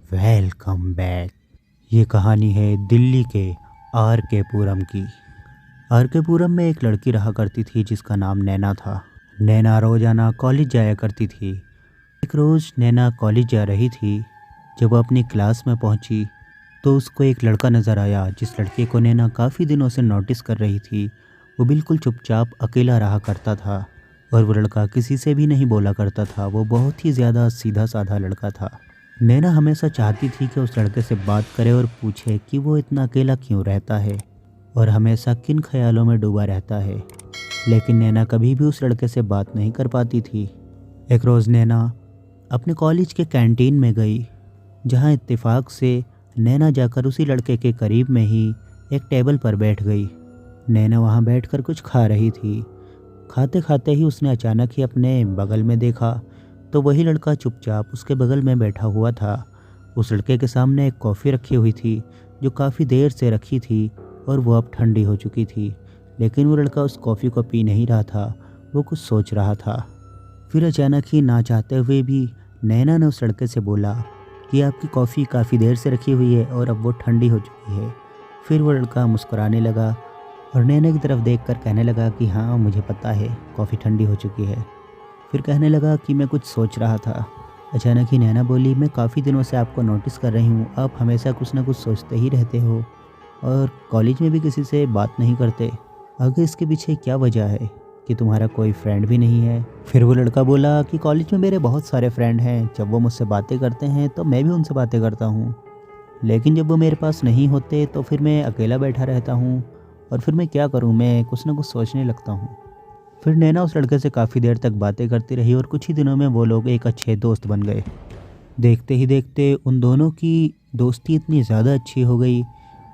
Welcome back. ये कहानी है दिल्ली के आर के पुरम की। आर के पुरम में एक लड़की रहा करती थी जिसका नाम नैना था। नैना रोजाना कॉलेज जाया करती थी। एक रोज़ नैना कॉलेज जा रही थी। जब वो अपनी क्लास में पहुंची तो उसको एक लड़का नज़र आया जिस लड़के को नैना काफ़ी दिनों से नोटिस कर रही थी। वो बिल्कुल चुपचाप अकेला रहा करता था और वो लड़का किसी से भी नहीं बोला करता था। वो बहुत ही ज़्यादा सीधा साधा लड़का था। नैना हमेशा चाहती थी कि उस लड़के से बात करे और पूछे कि वो इतना अकेला क्यों रहता है और हमेशा किन ख्यालों में डूबा रहता है, लेकिन नैना कभी भी उस लड़के से बात नहीं कर पाती थी। एक रोज़ नैना अपने कॉलेज के कैंटीन में गई, जहां इत्तेफाक से नैना जाकर उसी लड़के के करीब में ही एक टेबल पर बैठ गई। नैना वहां बैठकर कुछ खा रही थी। खाते खाते ही उसने अचानक ही अपने बगल में देखा तो वही लड़का चुपचाप उसके बगल में बैठा हुआ था। उस लड़के के सामने एक कॉफ़ी रखी हुई थी जो काफ़ी देर से रखी थी और वो अब ठंडी हो चुकी थी, लेकिन वो लड़का उस कॉफ़ी को पी नहीं रहा था। वो कुछ सोच रहा था। फिर अचानक ही ना चाहते हुए भी नैना ने उस लड़के से बोला कि आपकी कॉफ़ी काफ़ी देर से रखी हुई है और अब वो ठंडी हो चुकी है। फिर वो लड़का मुस्कुराने लगा और नैना की तरफ देखकर कहने लगा कि हाँ, मुझे पता है कॉफ़ी ठंडी हो चुकी है। फिर कहने लगा कि मैं कुछ सोच रहा था। अचानक ही नैना बोली, मैं काफ़ी दिनों से आपको नोटिस कर रही हूँ, आप हमेशा कुछ ना कुछ सोचते ही रहते हो और कॉलेज में भी किसी से बात नहीं करते। आगे इसके पीछे क्या वजह है कि तुम्हारा कोई फ्रेंड भी नहीं है? फिर वो लड़का बोला कि कॉलेज में मेरे बहुत सारे फ्रेंड हैं, जब वो मुझसे बातें करते हैं तो मैं भी उनसे बातें करता हूँ, लेकिन जब वो मेरे पास नहीं होते तो फिर मैं अकेला बैठा रहता हूँ और फिर मैं क्या करूँ, मैं कुछ ना कुछ सोचने लगता हूँ। फिर नैना उस लड़के से काफ़ी देर तक बातें करती रही और कुछ ही दिनों में वो लोग एक अच्छे दोस्त बन गए। देखते ही देखते उन दोनों की दोस्ती इतनी ज़्यादा अच्छी हो गई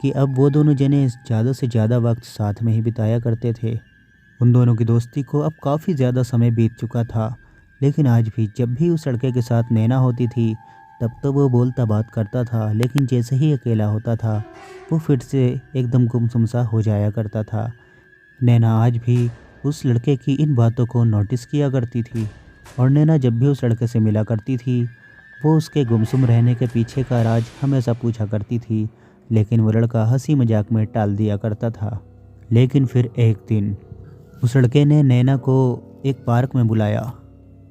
कि अब वो दोनों जने ज़्यादा से ज़्यादा वक्त साथ में ही बिताया करते थे। उन दोनों की दोस्ती को अब काफ़ी ज़्यादा समय बीत चुका था, लेकिन आज भी जब भी उस लड़के के साथ नैना होती थी तब तो वो बोलता बात करता था, लेकिन जैसे ही अकेला होता था वो फिर से एकदम गुमसुम सा हो जाया करता था। नैना आज भी उस लड़के की इन बातों को नोटिस किया करती थी और नैना जब भी उस लड़के से मिला करती थी वो उसके गुमसुम रहने के पीछे का राज हमेशा पूछा करती थी, लेकिन वो लड़का हंसी मजाक में टाल दिया करता था। लेकिन फिर एक दिन उस लड़के ने नैना को एक पार्क में बुलाया।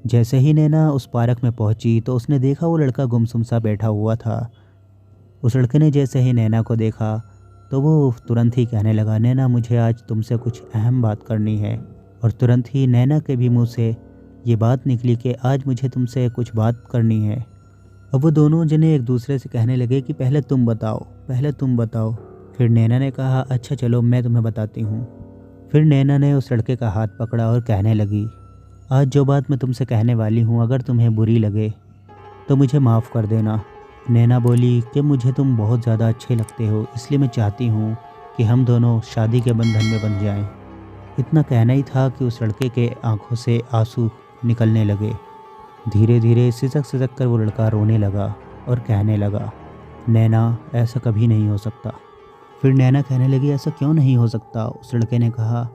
जैसे ही नैना उस पार्क में पहुंची तो उसने देखा वो लड़का गुमसुम सा बैठा हुआ था। उस लड़के ने जैसे ही नैना को देखा तो वो तुरंत ही कहने लगा, नैना मुझे आज तुमसे कुछ अहम बात करनी है। और तुरंत ही नैना के भी मुंह से ये बात निकली कि आज मुझे तुमसे कुछ बात करनी है। अब वो दोनों जने एक दूसरे से कहने लगे कि पहले तुम बताओ, पहले तुम बताओ। फिर नैना ने कहा, अच्छा चलो मैं तुम्हें बताती हूँ। फिर नैना ने उस लड़के का हाथ पकड़ा और कहने लगी, आज जो बात मैं तुमसे कहने वाली हूँ अगर तुम्हें बुरी लगे तो मुझे माफ़ कर देना। नैना बोली कि मुझे तुम बहुत ज़्यादा अच्छे लगते हो, इसलिए मैं चाहती हूँ कि हम दोनों शादी के बंधन में बंध जाएं। इतना कहना ही था कि उस लड़के के आंखों से आंसू निकलने लगे। धीरे धीरे सिसक सिसक कर वो लड़का रोने लगा और कहने लगा, नैना ऐसा कभी नहीं हो सकता। फिर नैना कहने लगी, ऐसा क्यों नहीं हो सकता? उस लड़के ने कहा,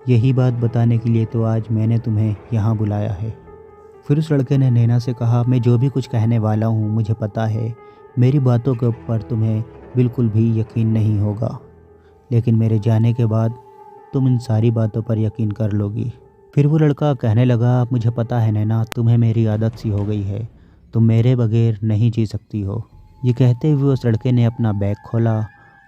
यही बात बताने के लिए तो आज मैंने तुम्हें यहाँ बुलाया है। फिर उस लड़के ने नैना से कहा, मैं जो भी कुछ कहने वाला हूँ मुझे पता है मेरी बातों के ऊपर तुम्हें बिल्कुल भी यकीन नहीं होगा, लेकिन मेरे जाने के बाद तुम इन सारी बातों पर यकीन कर लोगी। फिर वो लड़का कहने लगा, मुझे पता है नैना, तुम्हें मेरी आदत सी हो गई है, तुम मेरे बगैर नहीं जी सकती हो। ये कहते हुए उस लड़के ने अपना बैग खोला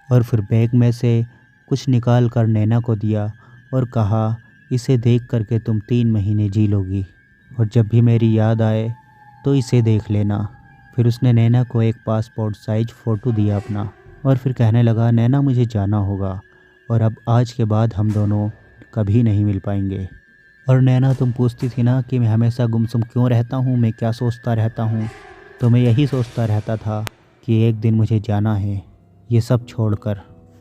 और फिर बैग में से कुछ निकाल कर नैना को दिया और कहा, इसे देख करके तुम 3 महीने जी लोगी और जब भी मेरी याद आए तो इसे देख लेना। फिर उसने नैना को एक पासपोर्ट साइज फ़ोटो दिया अपना और फिर कहने लगा, नैना मुझे जाना होगा और अब आज के बाद हम दोनों कभी नहीं मिल पाएंगे। और नैना, तुम पूछती थी ना कि मैं हमेशा गुमसुम क्यों रहता हूँ, मैं क्या सोचता रहता हूँ, तो मैं यही सोचता रहता था कि एक दिन मुझे जाना है ये सब छोड़कर।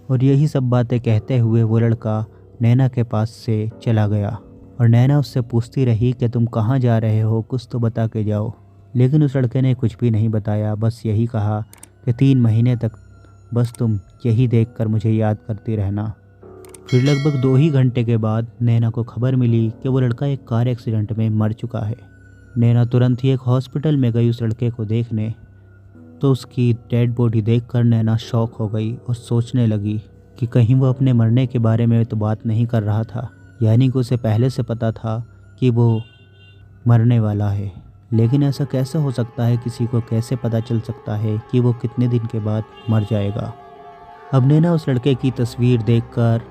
और यही सब बातें कहते हुए वो लड़का नैना के पास से चला गया और नैना उससे पूछती रही कि तुम कहाँ जा रहे हो, कुछ तो बता के जाओ। लेकिन उस लड़के ने कुछ भी नहीं बताया, बस यही कहा कि 3 महीने तक बस तुम यही देखकर मुझे याद करती रहना। फिर लगभग 2 ही घंटे के बाद नैना को खबर मिली कि वो लड़का एक कार एक्सीडेंट में मर चुका है। नैना तुरंत ही एक हॉस्पिटल में गई उस लड़के को देखने। तो उसकी डेड बॉडी देखकर नैना शॉक हो गई और सोचने लगी कि कहीं वो अपने मरने के बारे में तो बात नहीं कर रहा था, यानी कि उसे पहले से पता था कि वो मरने वाला है। लेकिन ऐसा कैसे हो सकता है, किसी को कैसे पता चल सकता है कि वो कितने दिन के बाद मर जाएगा। अब नैना उस लड़के की तस्वीर देखकर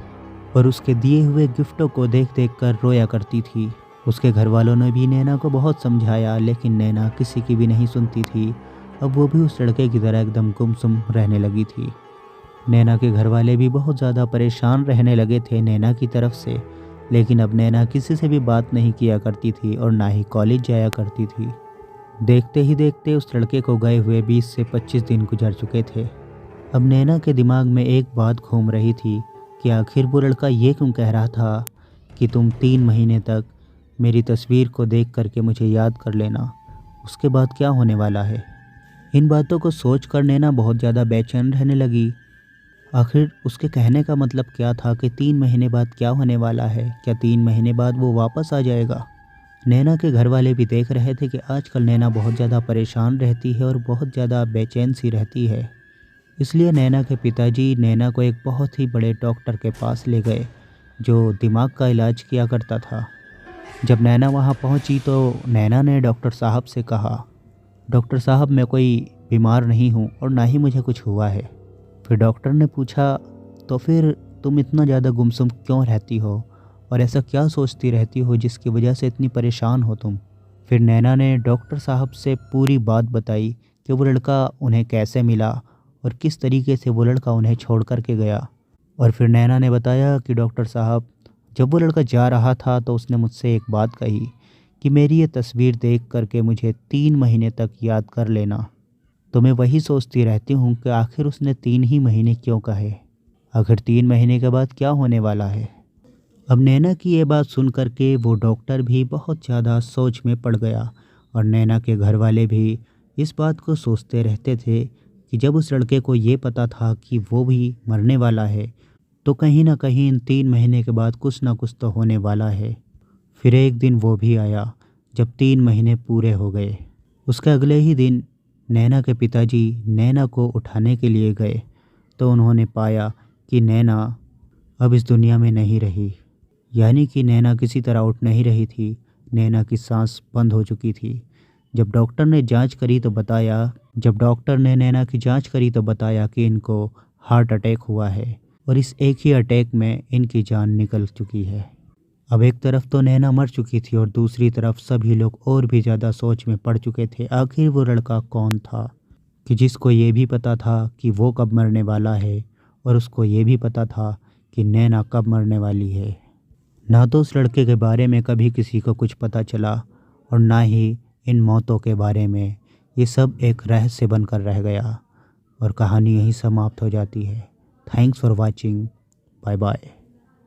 और उसके दिए हुए गिफ्टों को देख देख कर रोया करती थी। उसके घर वालों ने भी नैना को बहुत समझाया, लेकिन नैना किसी की भी नहीं सुनती थी। अब वो भी उस लड़के की तरह एकदम गुमसुम रहने लगी थी। नैना के घर वाले भी बहुत ज़्यादा परेशान रहने लगे थे नैना की तरफ से, लेकिन अब नैना किसी से भी बात नहीं किया करती थी और ना ही कॉलेज जाया करती थी। देखते ही देखते उस लड़के को गए हुए 20 से 25 दिन गुजर चुके थे। अब नैना के दिमाग में एक बात घूम रही थी कि आखिर वो लड़का ये क्यों कह रहा था कि तुम 3 महीने तक मेरी तस्वीर को देख करके मुझे याद कर लेना, उसके बाद क्या होने वाला है। इन बातों को सोच कर नैना बहुत ज़्यादा बेचैन रहने लगी। आखिर उसके कहने का मतलब क्या था कि 3 महीने बाद क्या होने वाला है, क्या 3 महीने बाद वो वापस आ जाएगा। नैना के घर वाले भी देख रहे थे कि आजकल नैना बहुत ज़्यादा परेशान रहती है और बहुत ज़्यादा बेचैन सी रहती है। इसलिए नैना के पिताजी नैना को एक बहुत ही बड़े डॉक्टर के पास ले गए जो दिमाग का इलाज किया करता था। जब नैना वहाँ पहुँची तो नैना ने डॉक्टर साहब से कहा, डॉक्टर साहब मैं कोई बीमार नहीं हूँ और ना ही मुझे कुछ हुआ है। फिर डॉक्टर ने पूछा, तो फिर तुम इतना ज़्यादा गुमसुम क्यों रहती हो और ऐसा क्या सोचती रहती हो जिसकी वजह से इतनी परेशान हो तुम। फिर नैना ने डॉक्टर साहब से पूरी बात बताई कि वो लड़का उन्हें कैसे मिला और किस तरीके से वो लड़का उन्हें छोड़ कर के गया। और फिर नैना ने बताया कि डॉक्टर साहब, जब वो लड़का जा रहा था तो उसने मुझसे एक बात कही कि मेरी ये तस्वीर देख करके मुझे 3 महीने तक याद कर लेना। तो मैं वही सोचती रहती हूँ कि आखिर उसने 3 ही महीने क्यों कहे, आखिर 3 महीने के बाद क्या होने वाला है। अब नैना की ये बात सुन कर के वो डॉक्टर भी बहुत ज़्यादा सोच में पड़ गया और नैना के घर वाले भी इस बात को सोचते रहते थे कि जब उस लड़के को ये पता था कि वो भी मरने वाला है, तो कहीं ना कहीं इन 3 महीने के बाद कुछ ना कुछ तो होने वाला है। फिर एक दिन वो भी आया जब 3 महीने पूरे हो गए। उसके अगले ही दिन नैना के पिताजी नैना को उठाने के लिए गए तो उन्होंने पाया कि नैना अब इस दुनिया में नहीं रही, यानी कि नैना किसी तरह उठ नहीं रही थी। नैना की सांस बंद हो चुकी थी। जब डॉक्टर ने नैना की जांच करी तो बताया कि इनको हार्ट अटैक हुआ है और इस एक ही अटैक में इनकी जान निकल चुकी है। अब एक तरफ तो नैना मर चुकी थी और दूसरी तरफ सभी लोग और भी ज़्यादा सोच में पड़ चुके थे। आखिर वो लड़का कौन था कि जिसको ये भी पता था कि वो कब मरने वाला है और उसको ये भी पता था कि नैना कब मरने वाली है। ना तो उस लड़के के बारे में कभी किसी को कुछ पता चला और ना ही इन मौतों के बारे में। ये सब एक रहस्य बनकर रह गया और कहानी यहीं समाप्त हो जाती है। Thanks for watching. Bye bye.